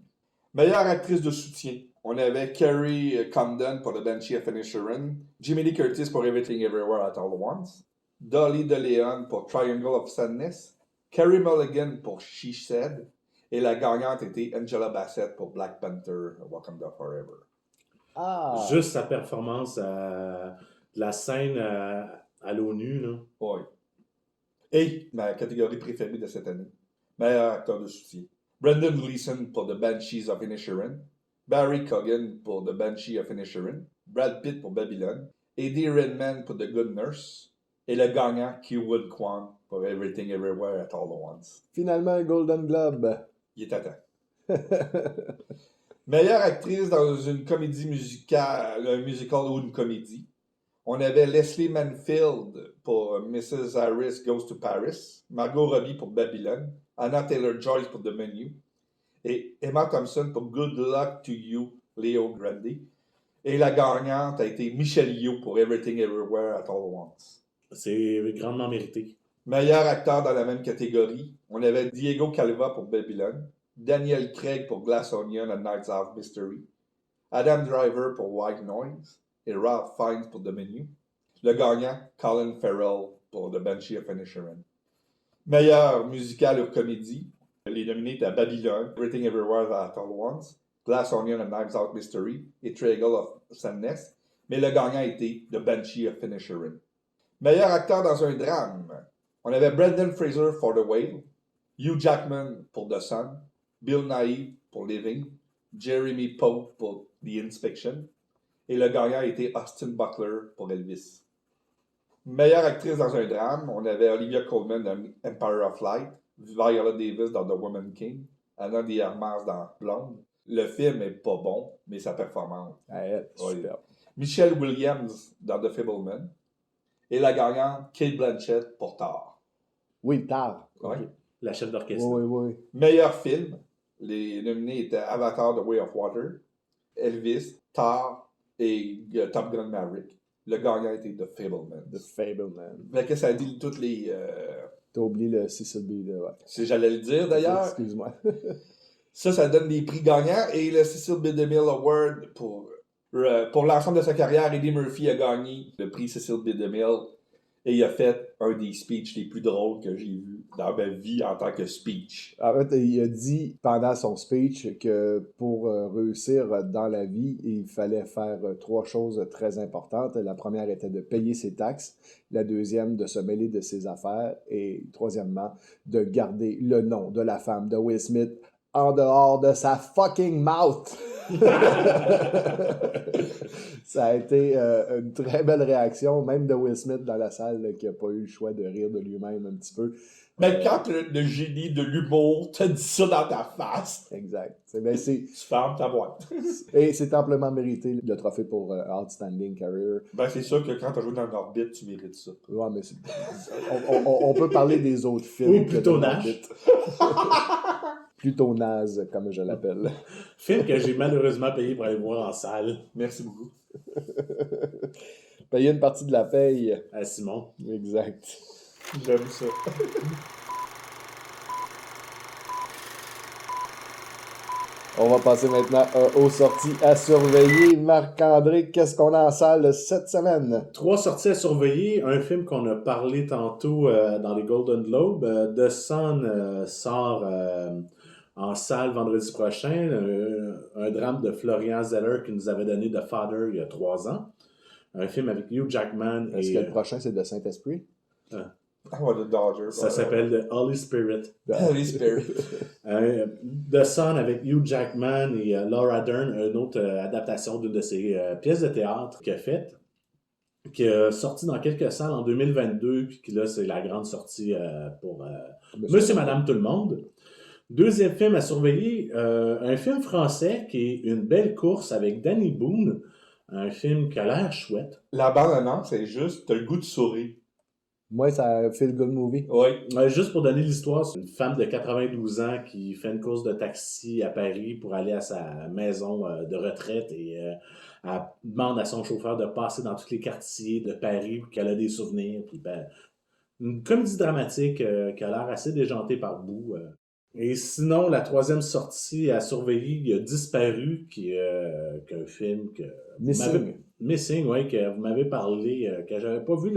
Meilleure actrice de soutien. On avait Kerry Condon pour The Banshee of Inisherin. Jamie Lee Curtis pour Everything Everywhere at All Once. Dolly DeLeon pour Triangle of Sadness. Carey Mulligan pour She Said. Et la gagnante était Angela Bassett pour Black Panther, Wakanda Forever. Ah! Juste sa performance à la scène à l'ONU, là. Oui. Et ma catégorie préférée de cette année, meilleur acteur de soutien. Brendan Gleeson pour The Banshees of Inisherin, Barry Keoghan pour The Banshee of Inisherin, Brad Pitt pour Babylon, Eddie Redmayne pour The Good Nurse, et le gagnant, Ki-Wood Kwan pour Everything Everywhere at All at Once. Finalement, un Golden Globe. Il est à temps. Meilleure actrice dans une comédie musicale, un musical ou une comédie. On avait Leslie Manfield pour Mrs. Harris Goes to Paris, Margot Robbie pour Babylon, Anna Taylor-Joy pour The Menu, et Emma Thompson pour Good Luck to You, Leo Grande. Et la gagnante a été Michelle Yeoh pour Everything Everywhere at All at Once. C'est grandement mérité. Meilleur acteur dans la même catégorie, on avait Diego Calva pour Babylon, Daniel Craig pour Glass Onion and Nights of Mystery, Adam Driver pour White Noise et Ralph Fiennes pour The Menu. Le gagnant, Colin Farrell pour The Banshee of Inisherin. Meilleur musical ou comédie, les nominés étaient Babylon, Everything Everywhere at All at Once, Glass Onion and Knives Out Mystery et Triangle of Sadness, mais le gagnant était The Banshee of Inisherin. Meilleur acteur dans un drame, on avait Brendan Fraser for The Whale, Hugh Jackman pour The Sun, Bill Nighy pour Living, Jeremy Pope pour The Inspection, et le gagnant était Austin Butler pour Elvis. Meilleure actrice dans un drame, on avait Olivia Colman dans Empire of Light, Viola Davis dans The Woman King, Anna de Armas dans Blonde. Le film est pas bon, mais sa performance. Super. Michelle Williams dans The Fabelman. Et la gagnante, Cate Blanchett pour Tar. Oui, tard. Ouais. Okay. La chef d'orchestre. Oui. Meilleur film, les nominés étaient Avatar The Way of Water, Elvis, Tar et Top Gun Maverick. Le gagnant était The Fabelman. The Fableman. Mais que ça dit toutes les... T'as oublié le Cecil B. Ouais. Si j'allais le dire d'ailleurs. Excuse-moi. Ça donne des prix gagnants. Et le Cecil B. DeMille Award pour l'ensemble de sa carrière, Eddie Murphy a gagné le prix Cecil B. DeMille. Et il a fait un des speeches les plus drôles que j'ai vus dans ma vie en tant que speech. En fait, il a dit pendant son speech que pour réussir dans la vie, il fallait faire 3 choses très importantes. La première était de payer ses taxes. La deuxième, de se mêler de ses affaires. Et troisièmement, de garder le nom de la femme de Will Smith en dehors de sa fucking mouth. Ça a été une très belle réaction, même de Will Smith dans la salle, là, qui n'a pas eu le choix de rire de lui-même un petit peu. Mais quand le génie de l'humour te dit ça dans ta face, Exact. tu fermes ta boîte. Et c'est amplement mérité le trophée pour Outstanding Career. Ben, c'est sûr que quand tu as joué dans l'orbite, tu mérites ça. Ouais, mais on peut parler des autres films. Ou plutôt naze. Plutôt naze, comme je l'appelle. Film que j'ai malheureusement payé pour aller voir en salle. Merci beaucoup. Payer une partie de la paye. À Simon. Exact. J'aime ça. On va passer maintenant aux sorties à surveiller. Marc-André, qu'est-ce qu'on a en salle cette semaine? 3 sorties à surveiller. Un film qu'on a parlé tantôt dans les Golden Globes. The Sun sort en salle vendredi prochain. Un drame de Florian Zeller qui nous avait donné The Father il y a 3 ans. Un film avec Hugh Jackman. Est-ce que le prochain, c'est de Saint-Esprit? The Dodger. Ça s'appelle The Holy Spirit. Holy Spirit. The Sun avec Hugh Jackman et Laura Dern, une autre adaptation d'une de ses pièces de théâtre qu'il a faite, qui est sortie dans quelques salles en 2022, puis là, c'est la grande sortie pour Monsieur, Madame, tout le monde. Deuxième film à surveiller, un film français qui est Une belle course avec Danny Boone, un film qui a l'air chouette. La bande-annonce, c'est juste, t'as le goût de sourire. Moi, ça fait le good movie. Oui. Juste pour donner l'histoire, c'est une femme de 92 ans qui fait une course de taxi à Paris pour aller à sa maison de retraite et elle demande à son chauffeur de passer dans tous les quartiers de Paris pour qu'elle ait des souvenirs. Puis, une comédie dramatique qui a l'air assez déjantée par bout. Et sinon, la troisième sortie à surveiller, il y a Disparu, qui est un film que... Missing, oui, que vous m'avez parlé, que j'avais pas vu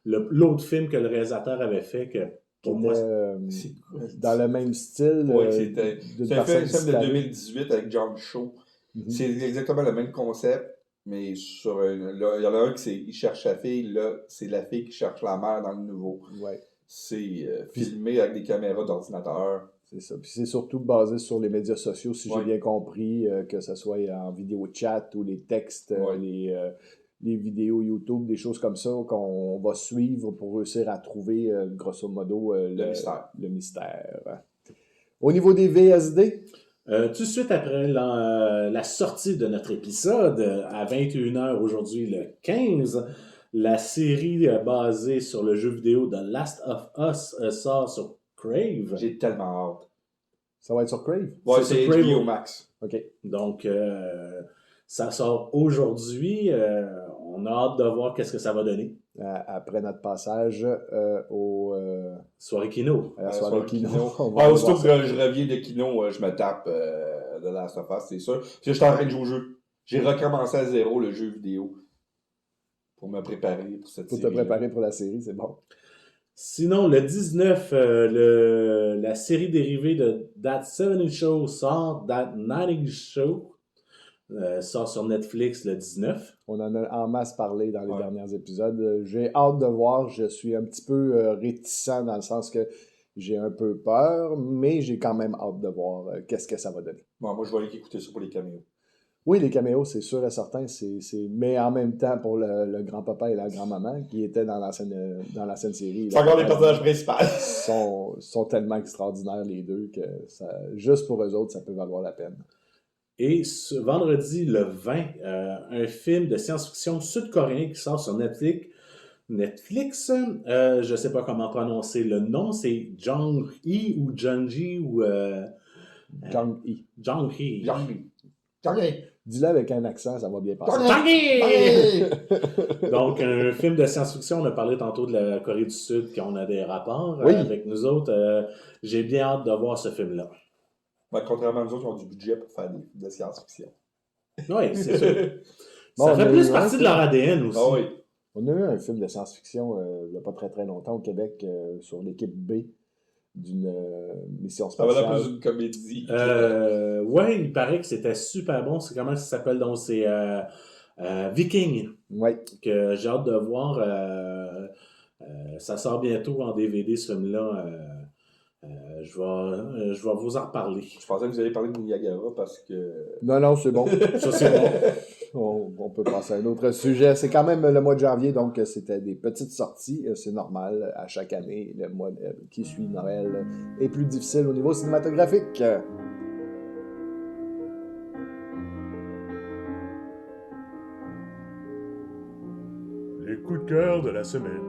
l'autre film que le réalisateur avait fait, que pour moi... dans le même style. Oui, c'était un film de 2018 avec John Cho. Mm-hmm. C'est exactement le même concept, mais il y en a un qui il cherche sa fille, là, c'est la fille qui cherche la mère dans le nouveau. Ouais. C'est filmé avec des caméras d'ordinateur. C'est ça. Puis c'est surtout basé sur les médias sociaux, si j'ai Ouais. bien compris, que ce soit en vidéo chat ou les textes, Ouais. les vidéos YouTube, des choses comme ça qu'on va suivre pour réussir à trouver, grosso modo, le mystère. Au niveau des VSD, Tout de suite après la sortie de notre épisode, à 21h aujourd'hui, le 15, la série basée sur le jeu vidéo The Last of Us sort sur Crave. J'ai tellement hâte. ça va être sur Crave. Ouais, C'est c'est sur Crave. HBO Max. OK. Donc, ça sort aujourd'hui. On a hâte de voir qu'est-ce que ça va donner. Après notre passage Soirée Kino. à la Sur soirée le Kino. Kino. On va Ouais, aller aussitôt voir que ça. je reviens de Kino, je me tape de Last of Us, c'est sûr. Parce que je suis en train de jouer au jeu. J'ai recommencé à zéro le jeu vidéo pour me préparer pour cette Pour te série. préparer pour la série, c'est bon. Sinon, le 19, la série dérivée de That 70 Show sort, That 90 Show sort sur Netflix le 19. On en a en masse parlé dans les Ouais. derniers épisodes. J'ai hâte de voir. Je suis un petit peu réticent dans le sens que j'ai un peu peur, mais j'ai quand même hâte de voir qu'est-ce que ça va donner. Bon, moi, je vais aller écouter ça pour les caméos. Oui, les caméos, c'est sûr et certain. Mais en même temps, pour le grand-papa et la grand-maman qui étaient dans l'ancienne série. C'est encore les personnages principaux. sont tellement extraordinaires, les deux, que juste pour eux autres, ça peut valoir la peine. Et ce vendredi, le 20, un film de science-fiction sud-coréen qui sort sur Netflix. Je ne sais pas comment prononcer le nom. C'est Jong-hee ou Jung-ji ou... Jong-hee. Jong-hee. Jong-hee. Dis-le avec un accent, ça va bien passer. Jong-hee! Donc, un film de science-fiction. On a parlé tantôt de la Corée du Sud, qu'on a des rapports Oui. avec nous autres. J'ai bien hâte de voir ce film-là. Ben, contrairement à nous autres, ils ont du budget pour faire de science-fiction. Oui, c'est sûr. Bon, Ça on fait a plus eu partie un de leur ADN aussi. Ah oui. On a eu un film de science-fiction il n'y a pas très très longtemps au Québec sur l'équipe B d'une mission Ça va l'air spatiale. plus une comédie. Ouais, il paraît que c'était super bon. C'est comment ça s'appelle donc? C'est Viking, Oui, que j'ai hâte de voir. Ça sort bientôt en DVD, ce film-là. Je vais vous en reparler. Je pensais que vous alliez parler de Niagara parce que... non, c'est bon. Ça, c'est bon. On peut passer à un autre sujet. C'est quand même le mois de janvier, donc c'était des petites sorties. C'est normal, à chaque année, le mois qui suit Noël est plus difficile au niveau cinématographique. Les coups de cœur de la semaine.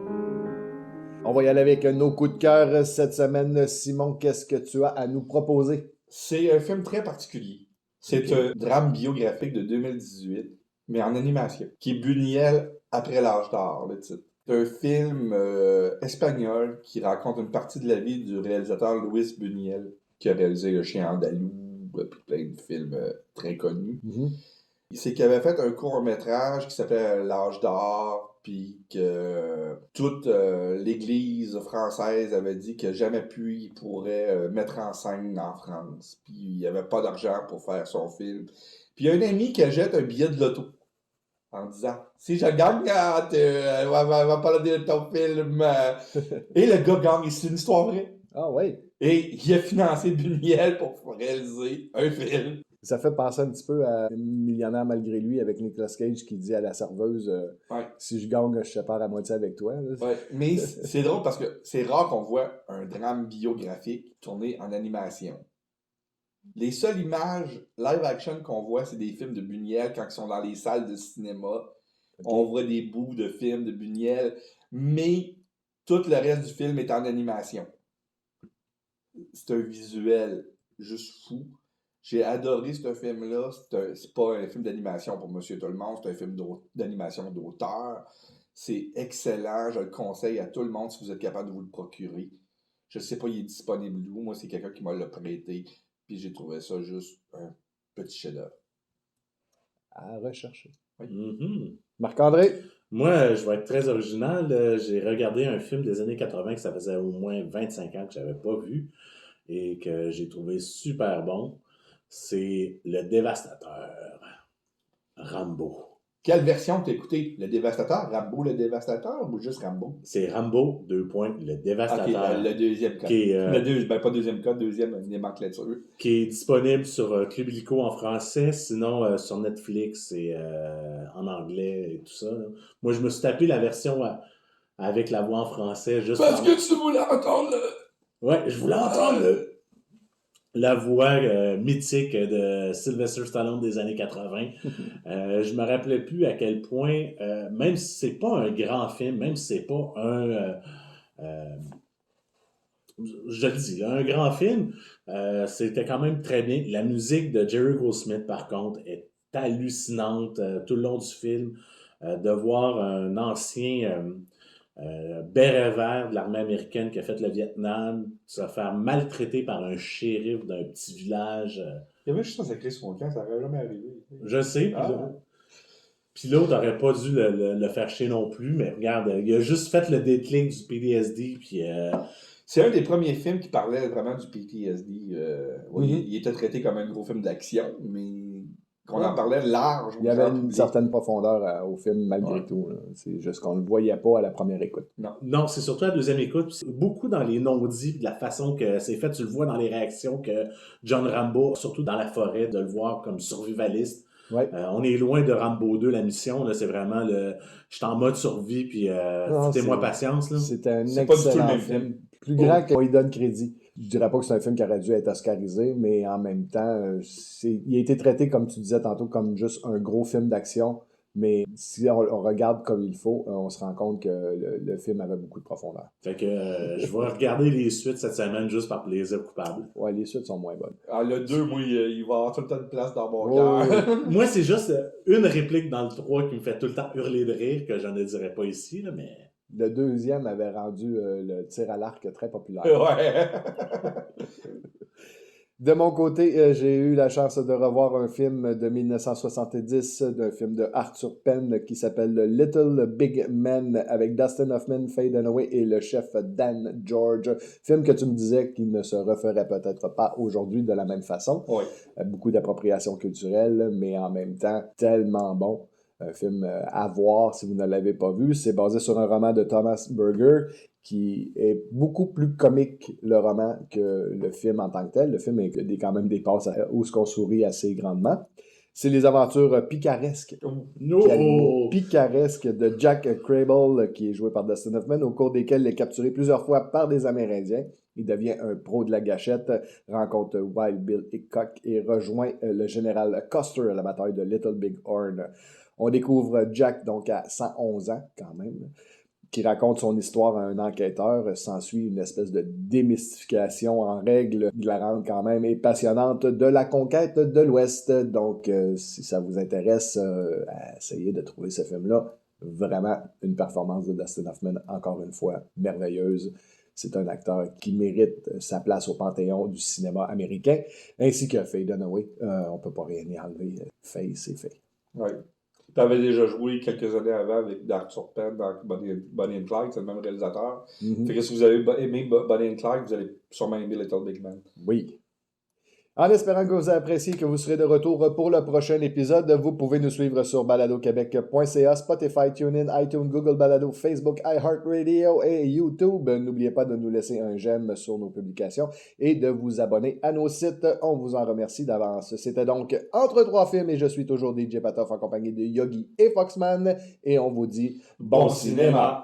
On va y aller avec nos coups de cœur cette semaine. Simon, qu'est-ce que tu as à nous proposer? C'est un film très particulier. C'est un drame biographique de 2018, mais en animation, qui est Buñuel après l'âge d'or, le titre. C'est un film espagnol qui raconte une partie de la vie du réalisateur Luis Buñuel, qui a réalisé Le Chien andalou, puis plein de films très connus. C'est qu'il avait fait un court-métrage qui s'appelait L'âge d'or, puis que toute l'Église française avait dit que jamais plus il pourrait mettre en scène en France. Puis il n'y avait pas d'argent pour faire son film. Puis il y a un ami qui jette un billet de loto en disant « Si je gagne, on va parler de ton film. » Et le gars gagne, et c'est une histoire vraie. Ah oui. Et il a financé Buñuel pour réaliser un film. Ça fait penser un petit peu à Millionnaire malgré lui avec Nicolas Cage qui dit à la serveuse Ouais. Si je gagne, je sépare à moitié avec toi. Là. Ouais, mais c'est drôle parce que c'est rare qu'on voit un drame biographique tourné en animation. Les seules images live action qu'on voit, c'est des films de Buñuel quand ils sont dans les salles de cinéma. Okay. On voit des bouts de films de Buñuel, mais tout le reste du film est en animation. C'est un visuel juste fou. J'ai adoré ce film-là. C'est pas un film d'animation pour Monsieur Tout-le-Monde, c'est un film d'animation d'auteur. C'est excellent. Je le conseille à tout le monde si vous êtes capable de vous le procurer. Je sais pas, il est disponible où. Moi, c'est quelqu'un qui m'a le prêté. Puis j'ai trouvé ça juste un petit chef-d'œuvre. À rechercher. Oui. Mm-hmm. Marc-André? Moi, je vais être très original. J'ai regardé un film des années 80 que ça faisait au moins 25 ans que je n'avais pas vu et que j'ai trouvé super bon. C'est Le Dévastateur. Rambo. Quelle version t'as écouté? Le Dévastateur? Rambo le Dévastateur ou juste Rambo? C'est Rambo, le Ok, Dévastateur, le deuxième code. qui est, Pas deuxième code, deuxième nomenclature. qui est disponible sur Club Illico en français, sinon sur Netflix et en anglais et tout ça. Là. Moi, je me suis tapé la version avec la voix en français juste Parce que tu voulais entendre le... Ouais, je voulais entendre la voix mythique de Sylvester Stallone des années 80. Je me rappelais plus à quel point, même si c'est pas un grand film, même si c'est pas je le dis, un grand film, c'était quand même très bien. La musique de Jerry Goldsmith, par contre, est hallucinante tout le long du film. De voir un ancien béret vert de l'armée américaine qui a fait le Vietnam se faire maltraiter par un shérif d'un petit village. Il y avait juste ça écrit sur mon camp, ça n'aurait jamais arrivé. Je sais, puis l'autre n'aurait pas dû le faire chier non plus, mais regarde, il a juste fait le déclic du PTSD, puis... C'est un des premiers films qui parlait vraiment du PTSD. Oui, il était traité comme un gros film d'action, mais qu'on en parlait large. Il y avait une certaine profondeur au film malgré tout. Là. C'est juste qu'on ne le voyait pas à la première écoute. Non, c'est surtout à la deuxième écoute. Beaucoup dans les non-dits, de la façon que c'est fait, tu le vois dans les réactions que John Rambo, surtout dans la forêt, de le voir comme survivaliste. Ouais. On est loin de Rambo 2, la mission. Là, c'est vraiment je suis en mode survie, puis foutez-moi patience. Là. C'est un c'est excellent pas du tout le même film. Plus grand qu'on lui donne crédit. Je dirais pas que c'est un film qui aurait dû être oscarisé, mais en même temps, il a été traité, comme tu disais tantôt, comme juste un gros film d'action. Mais si on regarde comme il faut, on se rend compte que le film avait beaucoup de profondeur. Fait que je vais regarder les suites cette semaine juste par plaisir coupable. Ouais, les suites sont moins bonnes. Le 2, moi, il va avoir tout le temps de place dans mon cœur. Moi, c'est juste une réplique dans le 3 qui me fait tout le temps hurler de rire, que je ne dirais pas ici, là, mais... Le deuxième avait rendu le tir à l'arc très populaire. Ouais. De mon côté, j'ai eu la chance de revoir un film de 1970, d'un film de Arthur Penn qui s'appelle Little Big Men avec Dustin Hoffman, Faye Dunaway et le chef Dan George. Film que tu me disais qu'il ne se referait peut-être pas aujourd'hui de la même façon. Oui. Beaucoup d'appropriation culturelle, mais en même temps tellement bon. Un film à voir si vous ne l'avez pas vu. C'est basé sur un roman de Thomas Berger qui est beaucoup plus comique, le roman, que le film en tant que tel. Le film a quand même des passes où on sourit assez grandement. C'est les aventures picaresques. Picaresques de Jack Crable, qui est joué par Dustin Hoffman, au cours desquels il est capturé plusieurs fois par des Amérindiens. Il devient un pro de la gâchette, rencontre Wild Bill Hickok et rejoint le général Custer à la bataille de Little Big Horn. On découvre Jack, donc à 111 ans quand même, qui raconte son histoire à un enquêteur. S'ensuit une espèce de démystification en règle hilarante quand même et passionnante de la conquête de l'Ouest. Donc, si ça vous intéresse, essayez de trouver ce film-là. Vraiment une performance de Dustin Hoffman, encore une fois, merveilleuse. C'est un acteur qui mérite sa place au panthéon du cinéma américain, ainsi que Faye Dunaway. On ne peut pas rien y enlever. Faye, c'est Faye. Oui. Tu avais déjà joué quelques années avant avec Arthur Penn dans Bonnie and Clyde, c'est le même réalisateur. Fait que si vous avez aimé Bonnie and Clyde, vous allez sûrement aimer Little Big Man. Oui. En espérant que vous appréciez et que vous serez de retour pour le prochain épisode, vous pouvez nous suivre sur baladoquebec.ca, Spotify, TuneIn, iTunes, Google Balado, Facebook, iHeartRadio et YouTube. N'oubliez pas de nous laisser un j'aime sur nos publications et de vous abonner à nos sites. On vous en remercie d'avance. C'était donc Entre trois films et je suis toujours DJ Patoff en compagnie de Yogi et Foxman et on vous dit bon cinéma!